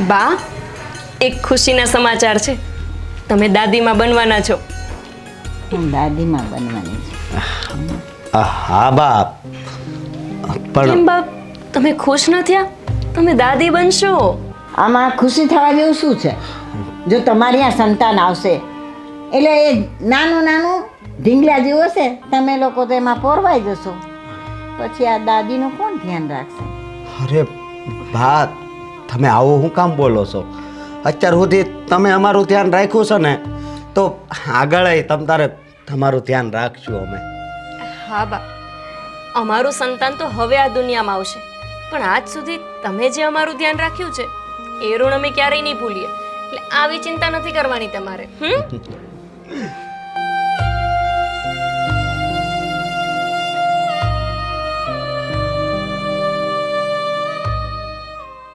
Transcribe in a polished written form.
બા, એક ખુશીના સમાચાર છે. તમે દાદીમાં બનવાના છો. હું દાદીમાં બનવાની છું. હા બા, કેમ પણ બા, તમે ખુશ ન થયા? તમે દાદી બનશો. આમાં ખુશી થવા જેવું શું છે? જો તમારી આ સંતાન આવશે એટલે એ નાનું નાનું ઢીંગલા જેવું હશે, તમે લોકો તો એમાં પોરવાઈ જશો. પછી આ દાદીનું કોણ ધ્યાન રાખશે? અરે બા, તમે આવું શું કામ બોલો છો? અત્યાર સુધી તમે અમારું ધ્યાન રાખ્યું છે ને, તો આગળ તમારું ધ્યાન રાખશું અમે. હા બા, અમારું સંતાન તો હવે આ દુનિયામાં આવશે, પણ આજ સુધી તમે જે અમારું ધ્યાન રાખ્યું છે એ ઋણ અમે ક્યારેય નહીં ભૂલીએ. એટલે આવી ચિંતા નથી કરવાની તમારે.